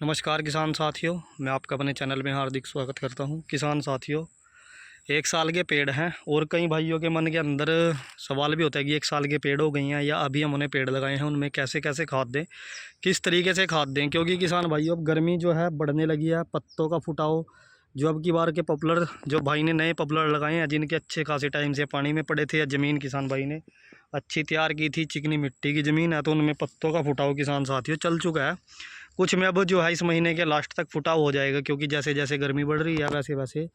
नमस्कार किसान साथियों, मैं आपका अपने चैनल में हार्दिक स्वागत करता हूं। किसान साथियों, 1 साल के पेड़ हैं और कई भाइयों के मन के अंदर सवाल भी होता है कि 1 साल के पेड़ हो गए हैं या अभी हम उन्हें पेड़ लगाए हैं, उनमें कैसे कैसे खाद दें, किस तरीके से खाद दें। क्योंकि किसान भाइयों, अब गर्मी जो है बढ़ने लगी है, पत्तों का फुटाव जो अब की बार के पॉपुलर जो भाई ने नए पॉपुलर लगाए हैं, जिनके अच्छे खासे टाइम से पानी में पड़े थे या ज़मीन किसान भाई ने अच्छी तैयार की थी, चिकनी मिट्टी की ज़मीन है, तो उनमें पत्तों का फुटाव किसान साथियों चल चुका है। कुछ में अब जो है इस महीने के लास्ट तक फुटाव हो जाएगा, क्योंकि जैसे जैसे गर्मी बढ़ रही है वैसे वैसे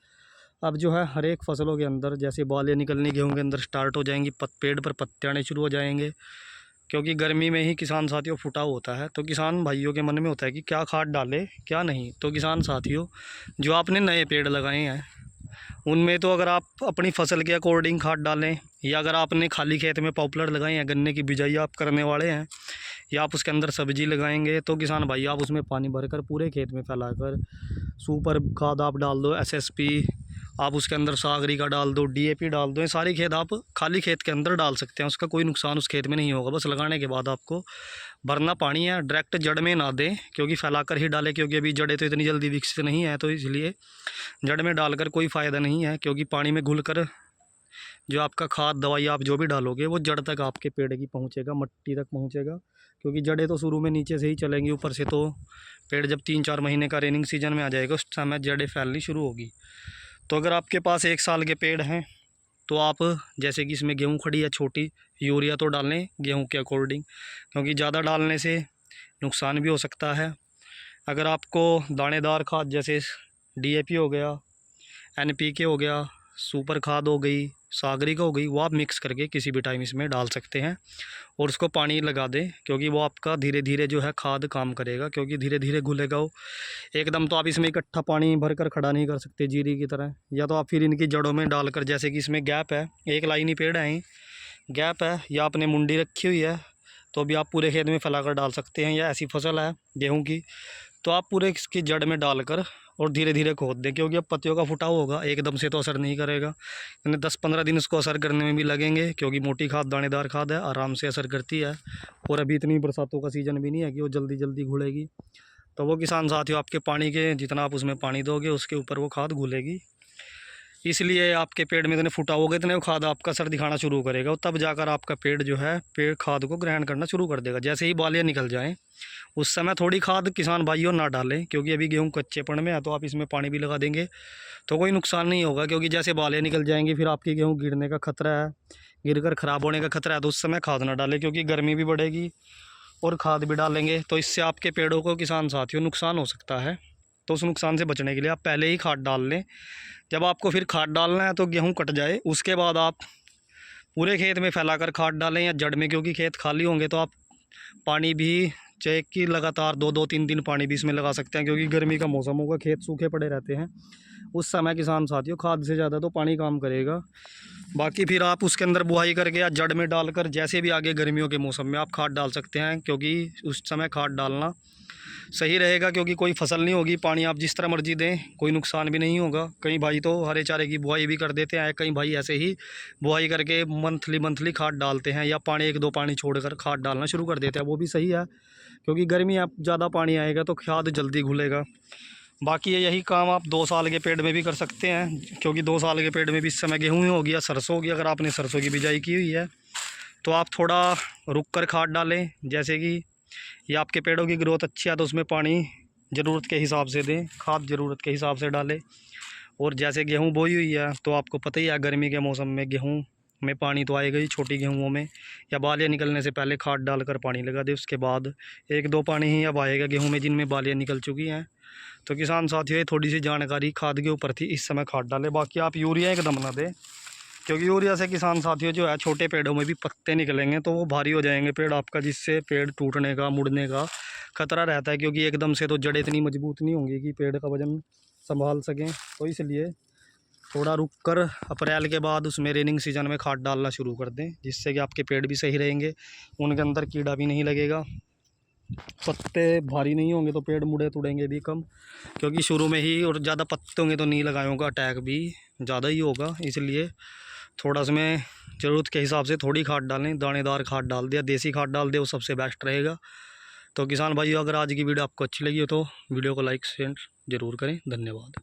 अब जो है हर एक फसलों के अंदर जैसे बालें निकलनी गेहूं के अंदर स्टार्ट हो जाएंगी, पेड़ पर पत्ते आने शुरू हो जाएंगे। क्योंकि गर्मी में ही किसान साथियों फुटाव होता है, तो किसान भाइयों के मन में होता है कि क्या खाद डालें क्या नहीं। तो किसान साथियों, जो आपने नए पेड़ लगाए हैं उनमें तो अगर आप अपनी फसल के अकॉर्डिंग खाद डालें, या अगर आपने खाली खेत में पॉपुलर लगाए हैं, गन्ने की बिजाई आप करने वाले हैं, या आप उसके अंदर सब्जी लगाएंगे, तो किसान भाई आप उसमें पानी भरकर पूरे खेत में फैलाकर सुपर खाद आप डाल दो, एसएसपी आप उसके अंदर सागरी का डाल दो, डीएपी डाल दो। ये सारी खेत आप खाली खेत के अंदर डाल सकते हैं, उसका कोई नुकसान उस खेत में नहीं होगा। बस लगाने के बाद आपको भरना पानी है, डायरेक्ट जड़ में ना दें, क्योंकि फैलाकर ही डालें, क्योंकि अभी जड़ें तो इतनी जल्दी विकसित नहीं है, तो इसलिए जड़ में डालकर कोई फ़ायदा नहीं है। क्योंकि पानी में घुलकर जो आपका खाद दवाई आप जो भी डालोगे वो जड़ तक आपके पेड़ की पहुंचेगा, मट्टी तक पहुंचेगा। क्योंकि जड़ें तो शुरू में नीचे से ही चलेंगी, ऊपर से तो पेड़ जब 3-4 महीने का रेनिंग सीजन में आ जाएगा उस समय जड़ें फैलनी शुरू होगी। तो अगर आपके पास 1 साल के पेड़ हैं तो आप जैसे कि इसमें गेहूँ खड़ी है छोटी, यूरिया तो डालें गेहूँ के अकॉर्डिंग, क्योंकि ज़्यादा डालने से नुकसान भी हो सकता है। अगर आपको दानेदार खाद जैसे डीएपी हो गया, एनपीके हो गया, सुपर खाद हो गई, सागरिक हो गई, वो आप मिक्स करके किसी भी टाइम इसमें डाल सकते हैं और उसको पानी लगा दें, क्योंकि वो आपका धीरे धीरे जो है खाद काम करेगा, क्योंकि धीरे धीरे घुलेगा वो। एकदम तो आप इसमें इकट्ठा पानी भरकर खड़ा नहीं कर सकते जीरी की तरह, या तो आप फिर इनकी जड़ों में डालकर, जैसे कि इसमें गैप है, एक लाइन ही पेड़ है, गैप है, या आपने मुंडी रखी हुई है तो भी आप पूरे खेत में फैलाकर डाल सकते हैं, या ऐसी फसल है गेहूँ की तो आप पूरे इसकी जड़ में डालकर और धीरे धीरे खोद दें। क्योंकि अब पत्तियों का फुटाव होगा, एकदम से तो असर नहीं करेगा, यानी 10-15 दिन उसको असर करने में भी लगेंगे, क्योंकि मोटी खाद दानेदार खाद है, आराम से असर करती है। और अभी इतनी बरसातों का सीज़न भी नहीं है कि वो जल्दी जल्दी घुलेगी। तो वो किसान साथियों, आपके पानी के जितना आप उसमें पानी दोगे उसके ऊपर वो खाद घुलेगी, इसलिए आपके पेड़ में इतने फुटाव होगा, इतने वो खाद आपका असर दिखाना शुरू करेगा, और तब जाकर आपका पेड़ जो है पेड़ खाद को ग्रहण करना शुरू कर देगा। जैसे ही बालियाँ निकल जाएँ उस समय थोड़ी खाद किसान भाइयों ना डालें, क्योंकि अभी गेहूँ कच्चेपन में है, तो आप इसमें पानी भी लगा देंगे तो कोई नुकसान नहीं होगा। क्योंकि जैसे बालियाँ निकल जाएंगी फिर आपकी गेहूँ गिरने का खतरा है, गिरकर ख़राब होने का खतरा है, तो उस समय खाद ना डालें, क्योंकि गर्मी भी बढ़ेगी और खाद भी डालेंगे तो इससे आपके पेड़ों को किसान साथियों नुकसान हो सकता है। तो उस नुकसान से बचने के लिए आप पहले ही खाद डाल लें। जब आपको फिर खाद डालना है तो गेहूँ कट जाए उसके बाद आप पूरे खेत में फैलाकर खाद डालें, या जड़ में, क्योंकि खेत खाली होंगे तो आप पानी भी चेक की लगातार 2-2 3 दिन पानी भी इसमें लगा सकते हैं, क्योंकि गर्मी का मौसम होगा, खेत सूखे पड़े रहते हैं उस समय किसान साथियों खाद से ज़्यादा तो पानी काम करेगा। बाकी फिर आप उसके अंदर बुआई करके या जड़ में डालकर जैसे भी आगे गर्मियों के मौसम में आप खाद डाल सकते हैं, क्योंकि उस समय खाद डालना सही रहेगा। क्योंकि कोई फसल नहीं होगी, पानी आप जिस तरह मर्जी दें कोई नुकसान भी नहीं होगा। कई भाई तो हरे चारे की बुआई भी कर देते हैं, कई भाई ऐसे ही बुआई करके मंथली खाद डालते हैं, या पानी 1-2 पानी छोड़कर खाद डालना शुरू कर देते हैं, वो भी सही है। क्योंकि गर्मी आप ज़्यादा पानी आएगा तो खाद जल्दी घुलेगा। बाकी यही काम आप 2 साल के पेड़ में भी कर सकते हैं, क्योंकि 2 साल के पेड़ में भी इस समय गेहूँ ही होगी या सरसों होगी। अगर आपने सरसों की बिजाई की हुई है तो आप थोड़ा रुक कर खाद डालें, जैसे कि ये आपके पेड़ों की ग्रोथ अच्छी है तो उसमें पानी ज़रूरत के हिसाब से दें, खाद ज़रूरत के हिसाब से डालें। और जैसे गेहूँ बोई हुई है तो आपको पता ही है गर्मी के मौसम में गेहूँ में पानी तो आएगा ही, छोटी गेहूँों में, या बालियाँ निकलने से पहले खाद डालकर पानी लगा दे, उसके बाद 1-2 पानी ही अब आएगा गेहूँ में जिनमें बालियाँ निकल चुकी हैं। तो किसान साथियों, ये थोड़ी सी जानकारी खाद के ऊपर थी, इस समय खाद डालें। बाकी आप यूरिया एकदम ना दें, क्योंकि यूरिया से किसान साथियों जो है छोटे पेड़ों में भी पत्ते निकलेंगे तो वो भारी हो जाएंगे पेड़ आपका, जिससे पेड़ टूटने का मुड़ने का खतरा रहता है। क्योंकि एकदम से तो जड़ें इतनी मजबूत नहीं होंगी कि पेड़ का वजन संभाल सकें, तो इसलिए थोड़ा रुक कर अप्रैल के बाद उसमें रेनिंग सीजन में खाद डालना शुरू कर दें, जिससे कि आपके पेड़ भी सही रहेंगे, उनके अंदर कीड़ा भी नहीं लगेगा, पत्ते भारी नहीं होंगे तो पेड़ मुड़े तुड़ेंगे भी कम। क्योंकि शुरू में ही और ज़्यादा पत्ते होंगे तो नील गायों का अटैक भी ज़्यादा ही होगा, इसलिए थोड़ा उसमें ज़रूरत के हिसाब से थोड़ी खाद डालें। दानेदार खाद डाल दिया, देसी खाद डाल दे, वो सबसे बेस्ट रहेगा। तो किसान भाइयों, अगर आज की वीडियो आपको अच्छी लगी हो तो वीडियो को लाइक शेयर ज़रूर करें। धन्यवाद।